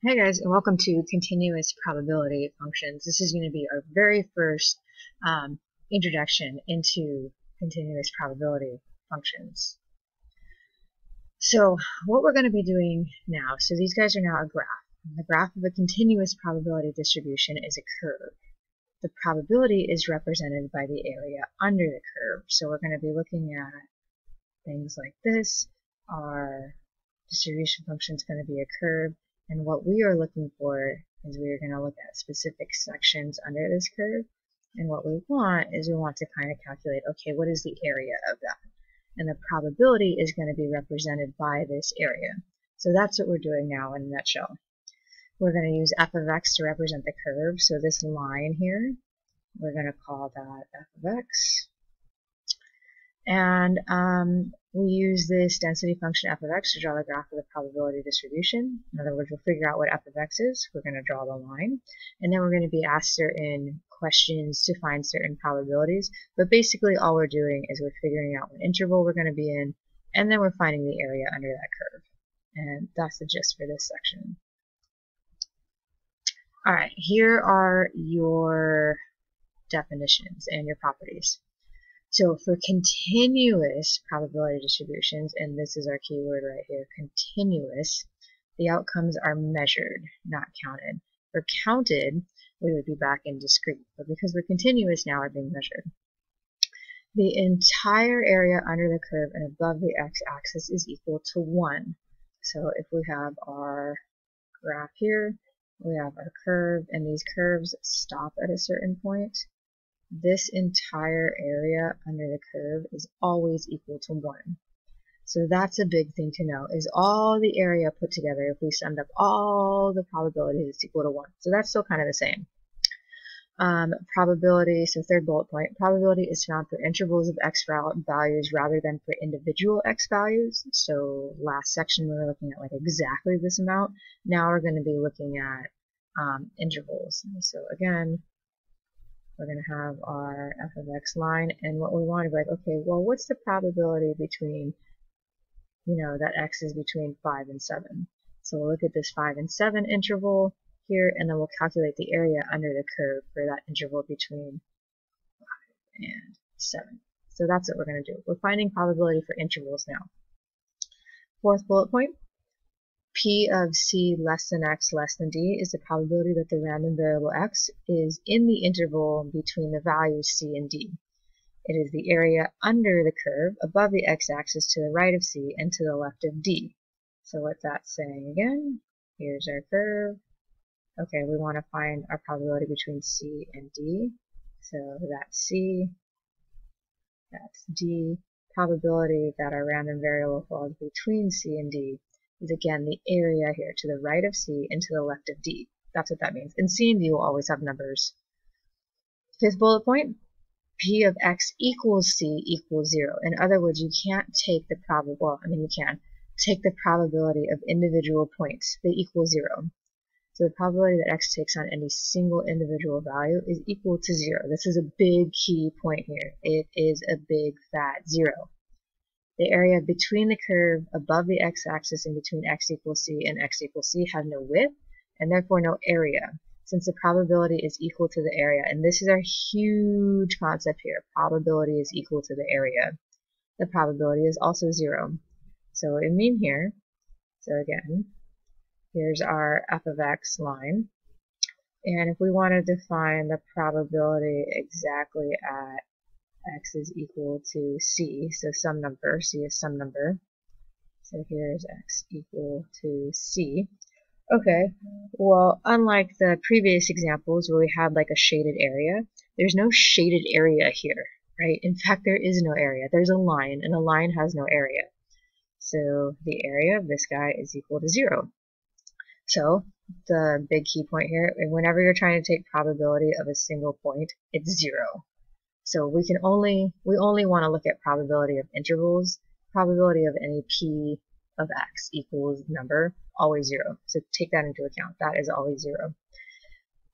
Hey guys, and welcome to continuous probability functions. This is going to be our very first introduction into continuous probability functions. So what we're going to be doing now, so these guys are now a graph. The graph of a continuous probability distribution is a curve. The probability is represented by the area under the curve. So we're going to be looking at things like this. Our distribution function is going to be a curve. And what we are looking for is we are going to look at specific sections under this curve. And what we want is we want to kind of calculate, okay, what is the area of that? And the probability is going to be represented by this area. So that's what we're doing now in a nutshell. We're going to use f of x to represent the curve. So this line here, we're going to call that f of x. And we use this density function f of x to draw the graph of the probability distribution. In other words, we'll figure out what f of x is. We're going to draw the line. And then we're going to be asked certain questions to find certain probabilities. But basically all we're doing is we're figuring out what interval we're going to be in, and then we're finding the area under that curve. And that's the gist for this section. Alright, here are your definitions and your properties. So for continuous probability distributions, and this is our keyword right here, continuous, the outcomes are measured, not counted. For counted, we would be back in discrete, but because we're continuous now, are being measured. The entire area under the curve and above the x-axis is equal to 1. So if we have our graph here, we have our curve, and these curves stop at a certain point. This entire area under the curve is always equal to 1. So that's a big thing to know, is all the area put together, if we summed up all the probabilities, it's equal to 1. So that's still kind of the same. Probability, so third bullet point, probability is found for intervals of x values rather than for individual x values. So last section we were looking at like exactly this amount. Now we're going to be looking at intervals. So again, we're going to have our f of x line, and what we want to be like, okay, well, what's the probability between, that x is between 5 and 7. So we'll look at this 5 and 7 interval here, and then we'll calculate the area under the curve for that interval between 5 and 7. So that's what we're going to do. We're finding probability for intervals now. Fourth bullet point. P of c less than x less than d is the probability that the random variable x is in the interval between the values c and d. It is the area under the curve above the x-axis to the right of c and to the left of d. So what's that saying again? Here's our curve. Okay, we want to find our probability between c and d. So that's c, that's d. Probability that our random variable falls between c and d is again the area here to the right of c and to the left of d. That's what that means. And c and d will always have numbers. Fifth bullet point, p of x equals c equals 0. In other words, you can't take the you can take the probability of individual points. They equal 0. So the probability that x takes on any single individual value is equal to 0. This is a big key point here. It is a big fat 0. The area between the curve above the x-axis and between x equals c and x equals c has no width and therefore no area, since the probability is equal to the area. And this is our huge concept here. Probability is equal to the area. The probability is also 0. So what we mean here, so again, here's our f of x line. And if we wanted to find the probability exactly at x is equal to c, so some number, c is some number. So here's x equal to c. Okay, well, unlike the previous examples where we had like a shaded area, there's no shaded area here, right? In fact, there is no area. There's a line, and a line has no area. So the area of this guy is equal to 0. So the big key point here, whenever you're trying to take probability of a single point, it's 0. So we only want to look at probability of intervals. Probability of any p of x equals number, always 0. So take that into account. That is always 0.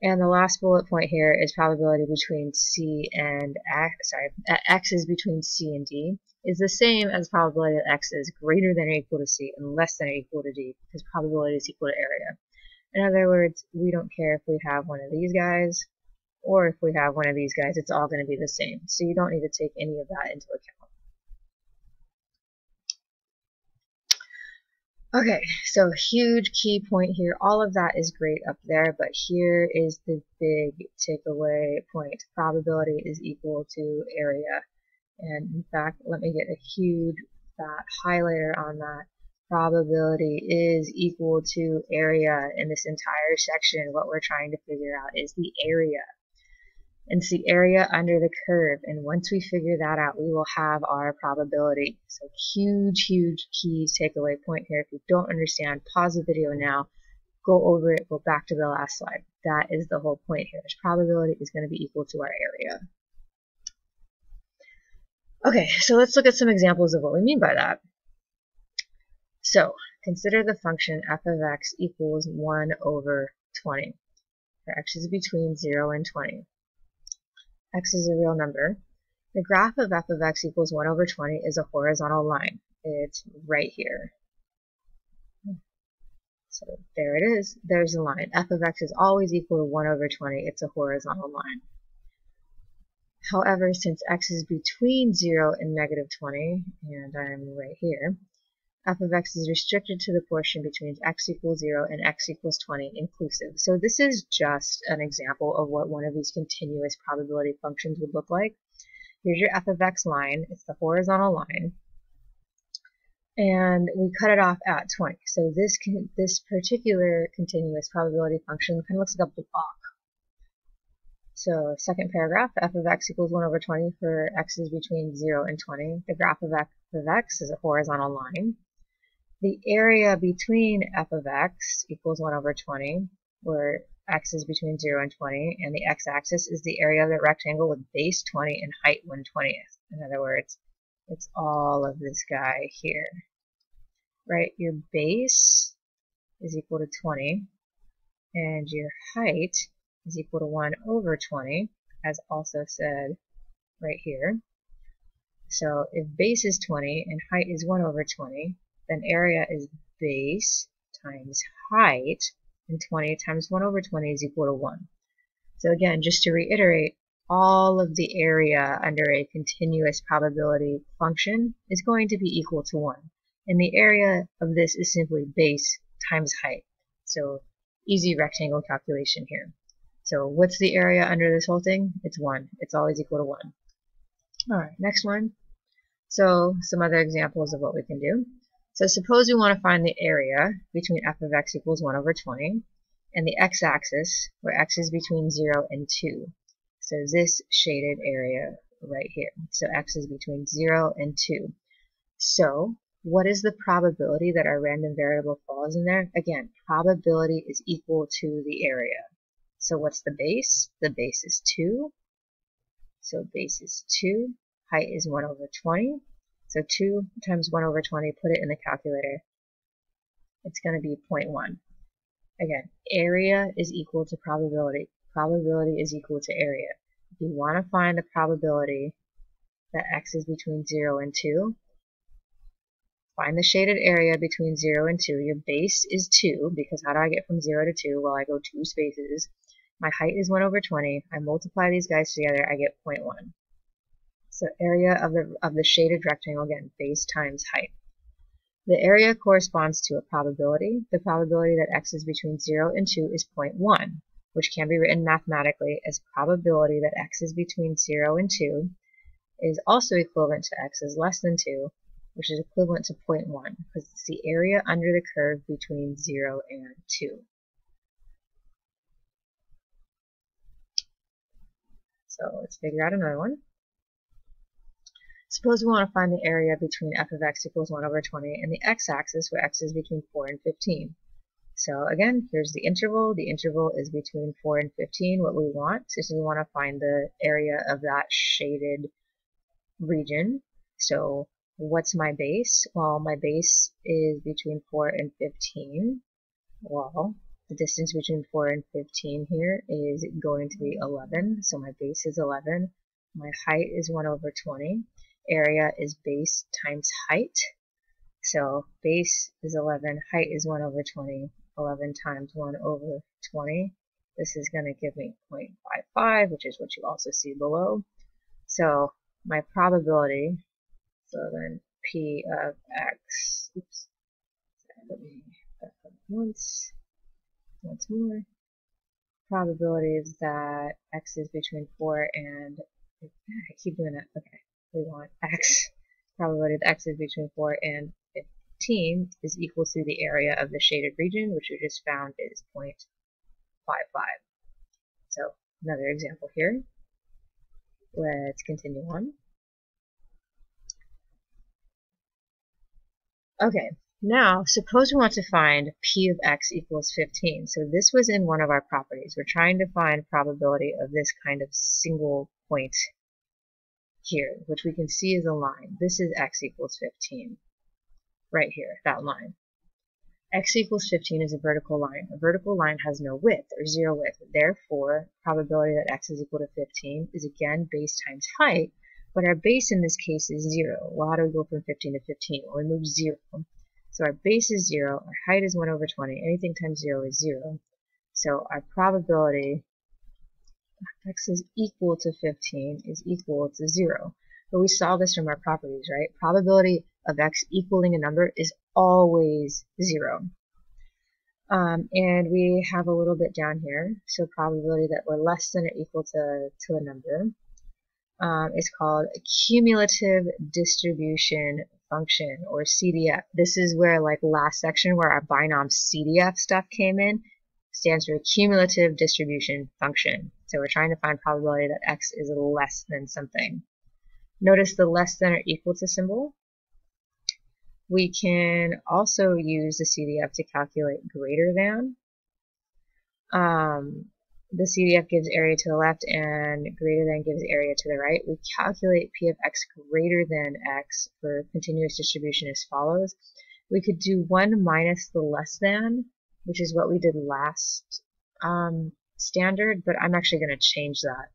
And the last bullet point here is probability between c and x is between c and d is the same as probability that x is greater than or equal to c and less than or equal to d, because probability is equal to area. In other words, we don't care if we have one of these guys or if we have one of these guys, it's all going to be the same. So you don't need to take any of that into account. Okay, so huge key point here. All of that is great up there, but here is the big takeaway point. Probability is equal to area. And in fact, let me get a huge fat highlighter on that. Probability is equal to area in this entire section. What we're trying to figure out is the area. And it's the area under the curve. And once we figure that out, we will have our probability. So huge, huge key takeaway point here. If you don't understand, pause the video now, go over it, go back to the last slide. That is the whole point here. This probability is going to be equal to our area. Okay, so let's look at some examples of what we mean by that. So consider the function f of x equals 1 over 20, where x is between 0 and 20. X is a real number. The graph of f of x equals 1 over 20 is a horizontal line. It's right here. So there it is. There's a line. F of x is always equal to 1 over 20. It's a horizontal line. However, since x is between 0 and negative 20, and I'm right here, f of x is restricted to the portion between x equals 0 and x equals 20 inclusive. So this is just an example of what one of these continuous probability functions would look like. Here's your f of x line. It's the horizontal line. And we cut it off at 20. So this particular continuous probability function kind of looks like a block. So second paragraph, f of x equals 1 over 20 for x is between 0 and 20. The graph of f of x is a horizontal line. The area between f of x equals 1 over 20, where x is between 0 and 20, and the x-axis is the area of the rectangle with base 20 and height 1/20th. In other words, it's all of this guy here, right? Your base is equal to 20, and your height is equal to 1 over 20, as also said right here. So if base is 20 and height is 1 over 20, then area is base times height, and 20 times 1 over 20 is equal to 1. So again, just to reiterate, all of the area under a continuous probability function is going to be equal to 1. And the area of this is simply base times height. So easy rectangle calculation here. So what's the area under this whole thing? It's 1. It's always equal to 1. Alright, next one. So some other examples of what we can do. So suppose we want to find the area between f of x equals 1 over 20 and the x-axis, where x is between 0 and 2. So this shaded area right here. So x is between 0 and 2. So what is the probability that our random variable falls in there? Again, probability is equal to the area. So what's the base? The base is 2. So base is 2. Height is 1 over 20. So 2 times 1 over 20, put it in the calculator. It's going to be 0.1. Again, area is equal to probability. Probability is equal to area. If you want to find the probability that x is between 0 and 2, find the shaded area between 0 and 2. Your base is 2, because how do I get from 0 to 2? Well, I go 2 spaces. My height is 1 over 20. I multiply these guys together, I get 0.1. So area of the shaded rectangle, again, base times height. The area corresponds to a probability. The probability that x is between 0 and 2 is 0.1, which can be written mathematically as probability that x is between 0 and 2 is also equivalent to x is less than 2, which is equivalent to 0.1, because it's the area under the curve between 0 and 2. So let's figure out another one. Suppose we want to find the area between f of x equals 1 over 20 and the x-axis, where x is between 4 and 15. So again, here's the interval. The interval is between 4 and 15. What we want is we want to find the area of that shaded region. So what's my base? Well, my base is between 4 and 15. Well, the distance between 4 and 15 here is going to be 11. So my base is 11. My height is 1 over 20. Area is base times height. So base is 11, height is 1 over 20. 11 times 1 over 20. This is going to give me 0.55, which is what you also see below. So my probability, so then P of X, oops, let me back up once more. Probability is that X is between 4 and, I keep doing that, okay, we want X, probability that X is between 4 and 15 is equal to the area of the shaded region, which we just found is 0.55. So another example here. Let's continue on. Okay, now suppose we want to find P of X equals 15. So this was in one of our properties. We're trying to find probability of this kind of single point here, which we can see is a line. This is X equals 15. Right here, that line. X equals 15 is a vertical line. A vertical line has no width, or zero width. Therefore, probability that X is equal to 15 is again base times height, but our base in this case is 0. Well, how do we go from 15 to 15? Well, we move 0. So our base is 0, our height is 1 over 20. Anything times 0 is 0. So our probability X is equal to 15 is equal to 0. But we saw this from our properties, right? Probability of X equaling a number is always 0. And we have a little bit down here. So probability that we're less than or equal to a number is called a cumulative distribution function, or CDF. This is where, like last section, where our binom CDF stuff came in, stands for cumulative distribution function. So we're trying to find probability that X is less than something. Notice the less than or equal to symbol. We can also use the CDF to calculate greater than. The CDF gives area to the left and greater than gives area to the right. We calculate P of X greater than X for continuous distribution as follows. We could do 1 minus the less than, which is what we did last standard, but I'm actually going to change that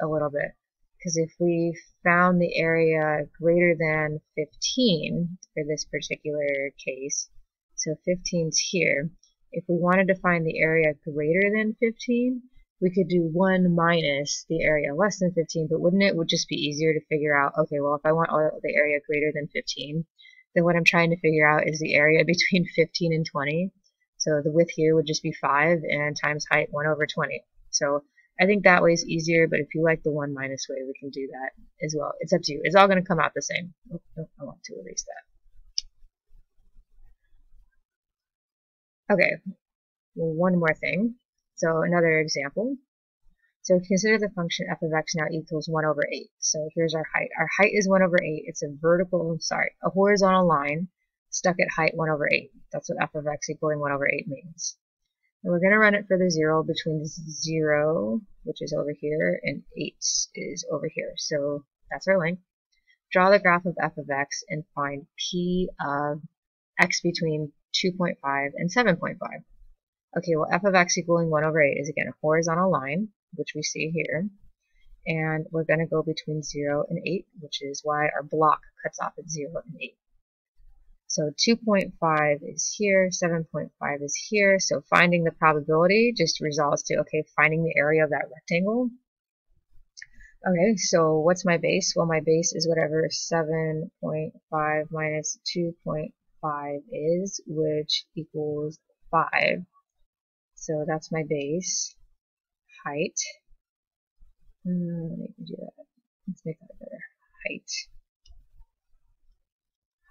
a little bit. Because if we found the area greater than 15 for this particular case, so 15's here, if we wanted to find the area greater than 15, we could do 1 minus the area less than 15, but wouldn't it would just be easier to figure out, okay, well, if I want the area greater than 15, then what I'm trying to figure out is the area between 15 and 20. So the width here would just be 5 and times height 1 over 20. So I think that way is easier, but if you like the 1 minus way, we can do that as well. It's up to you. It's all going to come out the same. Oh, I want to erase that. Okay, well, one more thing. So another example. So consider the function f of x now equals 1 over 8. So here's our height. Our height is 1 over 8. It's a horizontal line stuck at height 1 over 8. That's what f of x equaling 1 over 8 means. And we're going to run it for the 0 between 0, which is over here, and 8 is over here. So that's our length. Draw the graph of f of x and find P of x between 2.5 and 7.5. Okay, well, f of x equaling 1 over 8 is again a horizontal line, which we see here. And we're going to go between 0 and 8, which is why our block cuts off at 0 and 8. So 2.5 is here, 7.5 is here, so finding the probability just resolves to, okay, finding the area of that rectangle. Okay, so what's my base? Well, my base is whatever 7.5 minus 2.5 is, which equals 5. So that's my base. Height. Let me do that. Let's make that better. Height.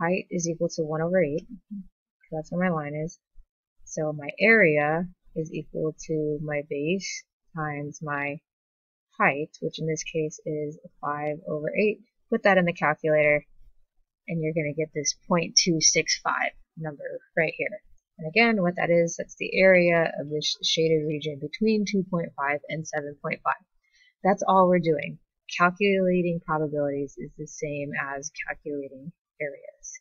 Height is equal to 1 over 8, because that's where my line is. So my area is equal to my base times my height, which in this case is 5 over 8. Put that in the calculator, and you're going to get this 0.265 number right here. And again, what that is, that's the area of this shaded region between 2.5 and 7.5. That's all we're doing. Calculating probabilities is the same as calculating areas.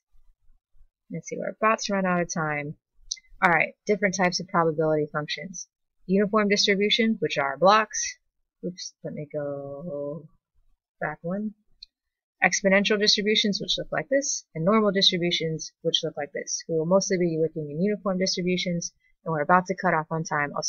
Let's see, we're about to run out of time. Alright, different types of probability functions. Uniform distribution, which are blocks. Oops, let me go back one. Exponential distributions, which look like this, and normal distributions, which look like this. We will mostly be working in uniform distributions. and we're about to cut off on time. I'll